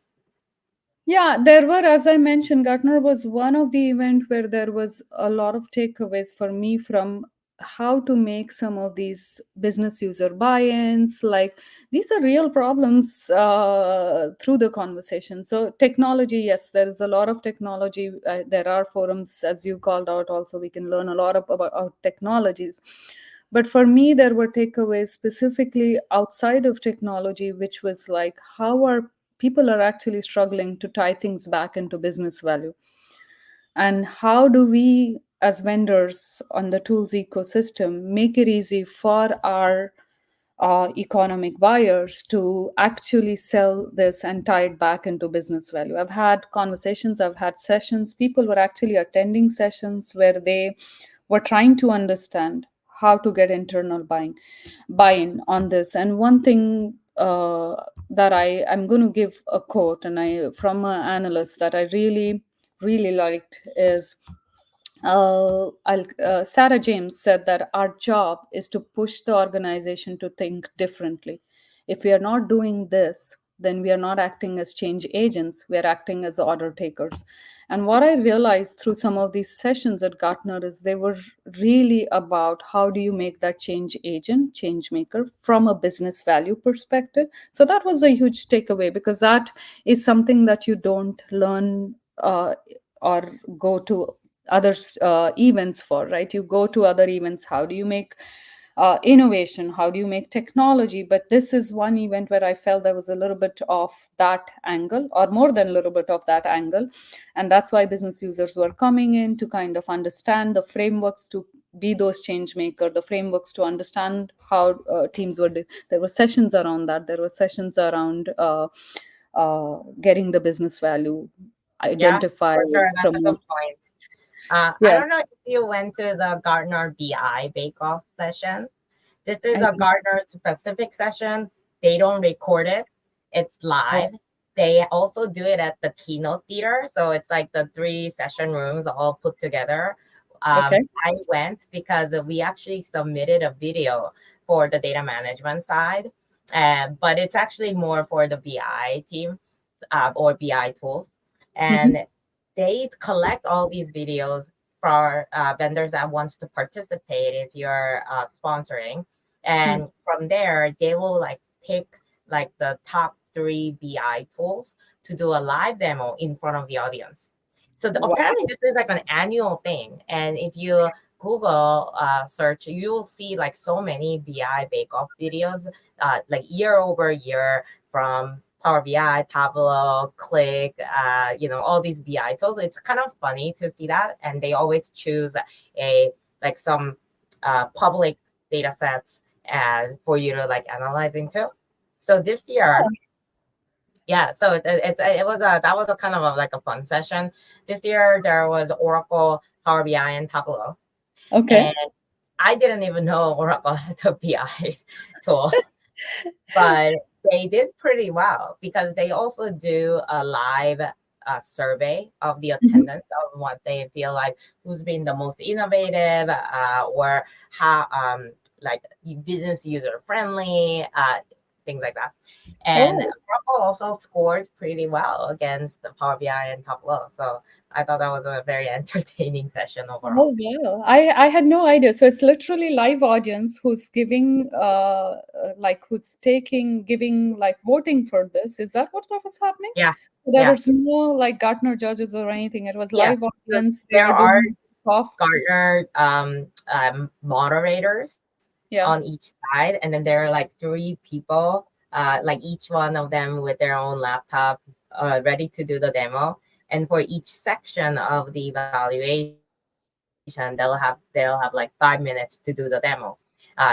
yeah, there were, as I mentioned, Gartner was one of the event where there was a lot of takeaways for me from how to make some of these business user buy-ins. Like these are real problems through the conversation. So technology, yes, there is a lot of technology. There are forums, as you called out. Also, we can learn a lot about technologies. But for me, there were takeaways specifically outside of technology, which was like how are people are actually struggling to tie things back into business value, and how do we as vendors on the tools ecosystem make it easy for our economic buyers to actually sell this and tie it back into business value. I've had conversations, I've had sessions, people were actually attending sessions where they were trying to understand how to get internal buy-in on this. And one thing that I'm going to give a quote, and I from an analyst that I really liked is Sarah James said that our job is to push the organization to think differently. If we are not doing this, then we are not acting as change agents, we are acting as order takers. And what I realized through some of these sessions at Gartner is they were really about how do you make that change agent, change maker from a business value perspective. So that was a huge takeaway, because that is something that you don't learn or go to other events for, right? You go to other events, how do you make innovation, how do you make technology? But this is one event where I felt there was a little bit of that angle, or more than a little bit of that angle. And that's why business users were coming in to kind of understand the frameworks to be those change maker, the frameworks to understand how teams there were sessions around that, there were sessions around getting the business value, Yeah, identify, for sure. That's a good promote. point. I Yeah, don't know if you went to the Gartner BI Bake Off session. This is I a think. Gartner specific session. They don't record it, it's Oh, live. They also do it at the keynote theater. So it's like the three session rooms all put together. okay. I went because we actually submitted a video for the data management side, but it's actually more for the BI team or BI tools. Hmm. And they collect all these videos for vendors that wants to participate if you're sponsoring. Hmm. And from there, they will like pick like the top three BI tools to do a live demo in front of the audience. So apparently Wow. this is like an annual thing. And if you Google search, you'll see like so many BI Bake Off videos, like year over year from Power BI, Tableau, Click, all these BI tools. It's kind of funny to see that, and they always choose a like some public data sets as for you to like analyze into. So this year, yeah, so it was a that was a kind of like a fun session. This year there was Oracle, Power BI, and Tableau, Okay. and I didn't even know Oracle had a BI tool, but they did pretty well because they also do a live survey of the Mhm. attendance of what they feel like who's been the most innovative or how like business user friendly, things like that. And Oh. Oracle also scored pretty well against the Power BI and Tableau. So I thought that was a very entertaining session overall. Oh, wow. I had no idea. So it's literally live audience who's giving, like, who's taking, giving, like, voting for this. Is that what was happening? Yeah, There yeah, was no, like, Gartner judges or anything. It was yeah. live So audience. They there were are doing off. Gartner moderators on Yeah. each side, and then there are like three people, like each one of them with their own laptop, ready to do the demo. And for each section of the evaluation, they'll have like 5 minutes to do the demo,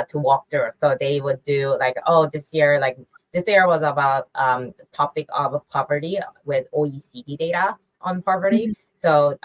to walk through. So they would do like, oh, this year was about topic of poverty with OECD data on poverty. Mhm. So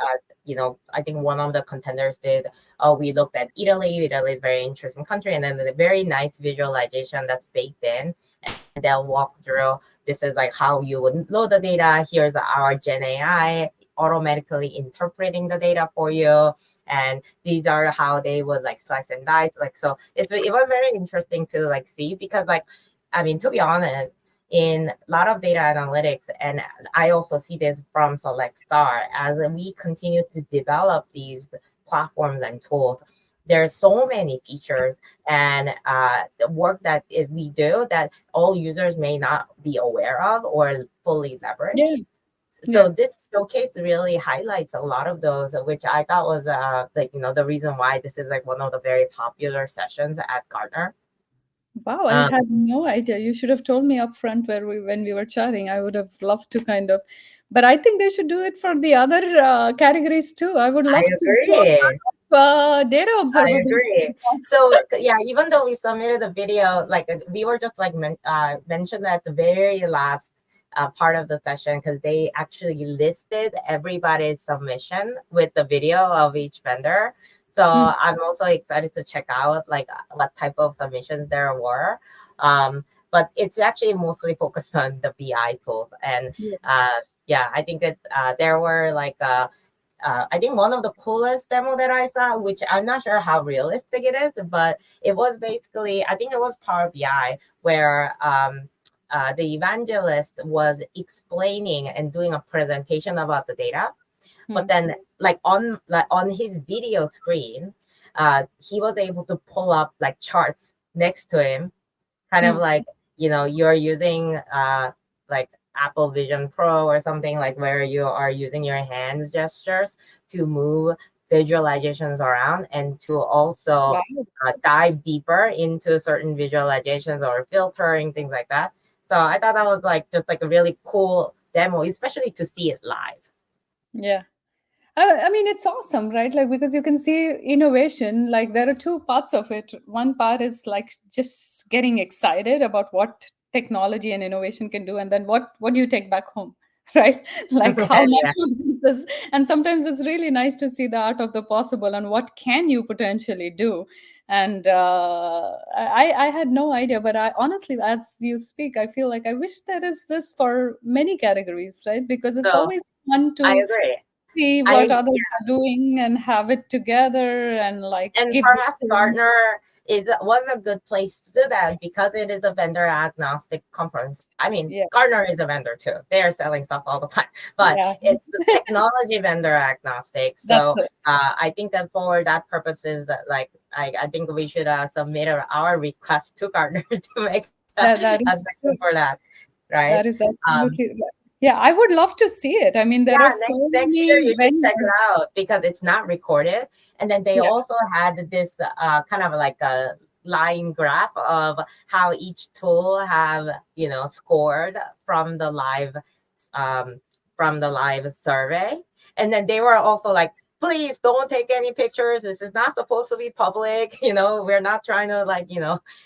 I think one of the contenders did. Oh, we looked at Italy. Italy is a very interesting country, and then the very nice visualization that's baked in, and they'll walk through. This is like how you would load the data. Here's our Gen AI automatically interpreting the data for you, and these are how they would like slice and dice. Like so, it was very interesting to like see because like, I mean, to be honest, in a lot of data analytics, and I also see this from Select Star as we continue to develop these platforms and tools. There's so many features and the work that if we do that all users may not be aware of or fully Yeah. leverage. So Yeah. this showcase really highlights a lot of those, which I thought was like the reason why this is like one of the very popular sessions at Gartner. Wow, I Um, had no idea. You should have told me upfront where we when we were chatting. I would have loved to kind of, but I think they should do it for the other categories too. I would I love to do a agree. data I observability. agree. So yeah, even though we submitted the video, like we were just like mentioned at the very last part of the session because they actually listed everybody's submission with the video of each vendor. So Mm, I'm also excited to check out like what type of submissions there were. But it's actually mostly focused on the BI tools, and yeah. yeah, I think that there were like I think one of the coolest demo that I saw, which I'm not sure how realistic it is, but it was basically, I think it was Power BI, where the evangelist was explaining and doing a presentation about the data. But Mm, then, like on his video screen, he was able to pull up like charts next to him, kind of mm. like you're using like Apple Vision Pro or something, like where you are using your hands gestures to move visualizations around and to also Wow. dive deeper into certain visualizations or filtering things like that. So I thought that was like just like a really cool demo, especially to see it live. Yeah. I mean, it's awesome, right? Like, because you can see innovation, like, there are two parts of it. One part is like just getting excited about what technology and innovation can do, and then what do you take back home, right? Like, how much Yeah. of this is, and sometimes it's really nice to see the art of the possible and what can you potentially do. And I had no idea, but I honestly, as you speak, I feel like I wish there is this for many categories, right? Because it's So always fun I to agree. see I what others Yeah. are doing and have it together and like And give this perhaps to them. Gartner it was a good place to do that because it is a vendor agnostic conference. I mean, Yeah, Gartner is a vendor too. They are selling stuff all the time, but yeah, it's the technology vendor agnostic. that's So it. I think that for that purposes, that like I think we should submit our request to Gartner to make That a is section for that, right? that is Um, absolutely right. Yeah, I would love to see it. I mean, there yeah, are so next year many you should check it vendors. out because it's not recorded. And then they Yeah. also had this kind of like a line graph of how each tool have scored from the live um, survey. And then they were also like, please don't take any pictures. This is not supposed to be public. We're not trying to like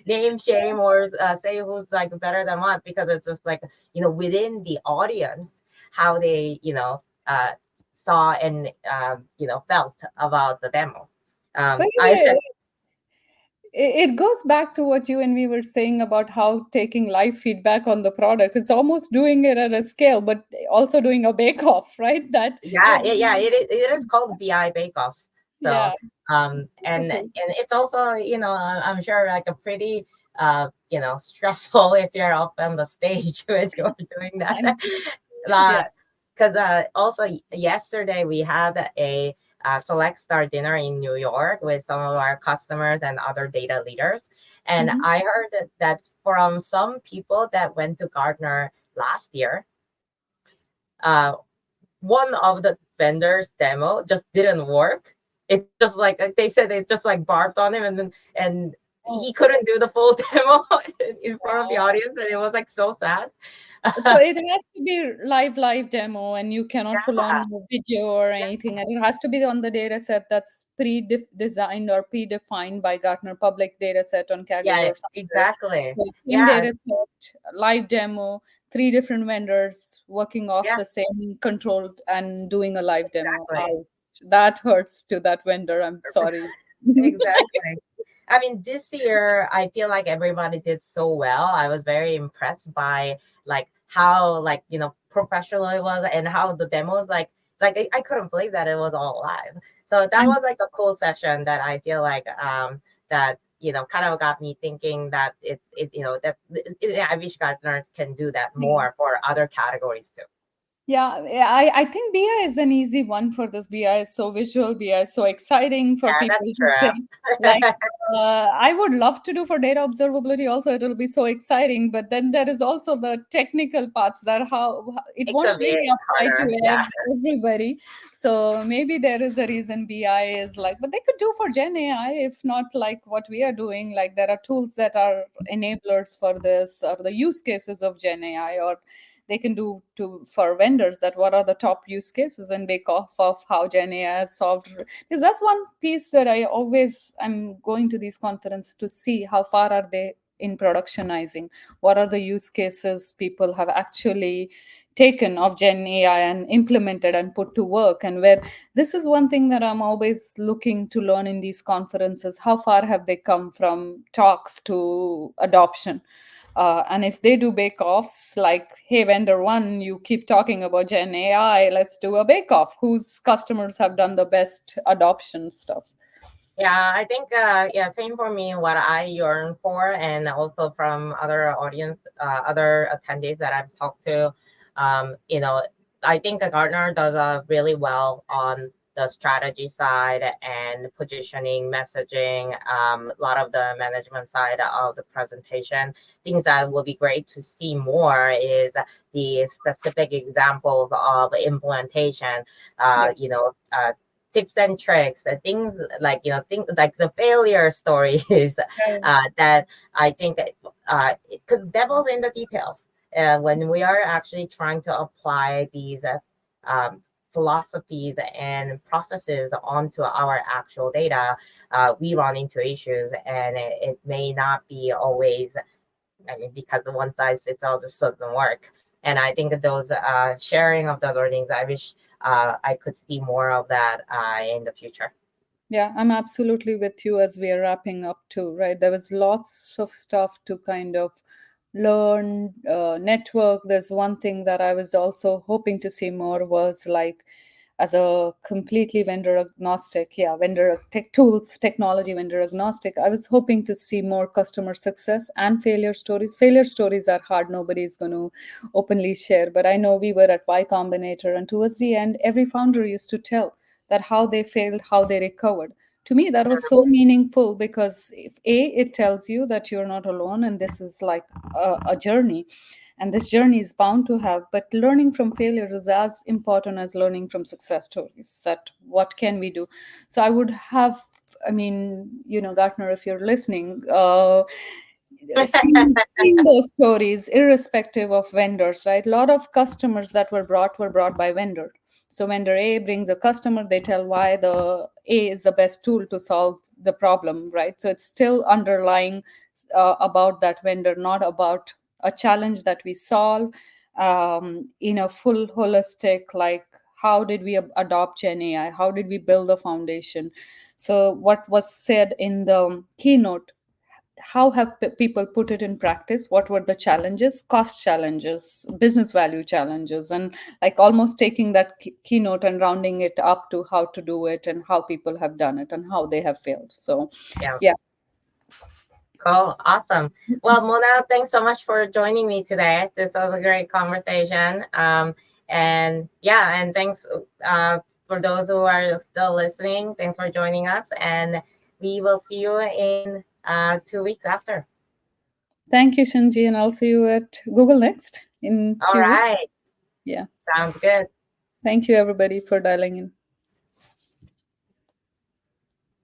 name shame or say who's like better than what, because it's just like within the audience how they saw and felt about the demo. But I said, it goes back to what you and me were saying about how taking live feedback on the product, it's almost doing it at a scale, but also doing a bake off, right? That, yeah, yeah, it is called BI bake-offs. So, yeah, and absolutely. it's also, I'm sure like a pretty, stressful if you're up on the stage when you're doing that. Thank you. Yeah. Because also yesterday we had a select star dinner in New York with some of our customers and other data leaders, and Mhm. I heard that from some people that went to Gartner last year, uh, one of the vendors demo just didn't work. It just like they said it just like barfed on him, and Oh, he couldn't do the full demo in front of the wow. audience, and it was like so sad. So it has to be live demo, and you cannot pull on Yeah, a video or anything, and it has to be on the data set that's pre-designed or predefined by Gartner public data set on yeah, caregiver software. exactly. So same Yeah, data set, live demo, three different vendors working off yeah, the same control and doing a live demo. exactly. Ouch. That hurts to that vendor. I'm sorry. Exactly. I mean, this year I feel like everybody did so well. I was very impressed by like how like professional it was and how the demos I couldn't believe that it was all live. So that I'm was like a cool session that I feel like that kind of got me thinking that I wish Gartner can do that more for other categories too. Yeah, I think BI is an easy one for this. BI is so visual, BI is so exciting for Yeah, people that's to say. true. Like, I would love to do for data observability also. It'll be so exciting. But then there is also the technical parts that how it It won't could be really apply harder. to Yeah, everybody. So maybe there is a reason BI is like, but they could do for Gen AI, if not like what we are doing. Like there are tools that are enablers for this, or the use cases of Gen AI, or they can do to for vendors, that what are the top use cases and bake off of how Gen AI has solved. Because that's one piece that I'm going to these conferences to see how far are they in productionizing, what are the use cases people have actually taken of Gen AI and implemented and put to work, and where this is one thing that I'm always looking to learn in these conferences, how far have they come from talks to adoption. And if they do bake offs, like, hey, vendor one, you keep talking about Gen AI, let's do a bake off. Whose customers have done the best adoption stuff? yeah, I think yeah, same for me. What I yearn for, and also from other audience, other attendees that I've talked to, I think Gartner does really well on the strategy side and positioning, messaging, a lot of the management side of the presentation. Things that will be great to see more is the specific examples of implementation. Yeah. Tips and tricks, things like things like the failure stories Yeah. that I think because devil's in the details. When we are actually trying to apply these um, philosophies and processes onto our actual data, we run into issues, and it may not be always. I mean, because the one size fits all just doesn't work. And I think that those sharing of the learnings, I wish I could see more of that in the future. Yeah, I'm absolutely with you as we are wrapping up too, right? There was lots of stuff to kind of learn, network. There's one thing that I was also hoping to see more was like as a completely vendor agnostic, yeah, vendor tech tools, technology vendor agnostic, I was hoping to see more customer success and failure stories. Failure stories are hard, nobody's going to openly share, but I know we were at Y Combinator, and towards the end, every founder used to tell that how they failed, how they recovered. To me, that was so meaningful because if A, it tells you that you're not alone and this is like a journey, and this journey is bound to have, but learning from failures is as important as learning from success stories. That what can we do? So I would have, I mean, Gartner, if you're listening, seeing those stories irrespective of vendors, right? A lot of customers that were brought by vendor. So vendor A brings a customer, they tell why the A is the best tool to solve the problem, right? So it's still underlying about that vendor, not about a challenge that we solve in a full holistic, like how did we adopt Gen AI, how did we build the foundation. So what was said in the keynote, how have people put it in practice, what were the challenges, cost challenges, business value challenges, and like almost taking that keynote and rounding it up to how to do it and how people have done it and how they have failed. So Yeah. yeah. Cool. Awesome. Well, Mona, thanks so much for joining me today. This was a great conversation. And yeah, and thanks for those who are still listening. Thanks for joining us. And we will see you in 2 weeks after. Thank you, Shinji, and I'll see you at Google Next in All few weeks. right. Yeah. Sounds good. Thank you, everybody, for dialing in.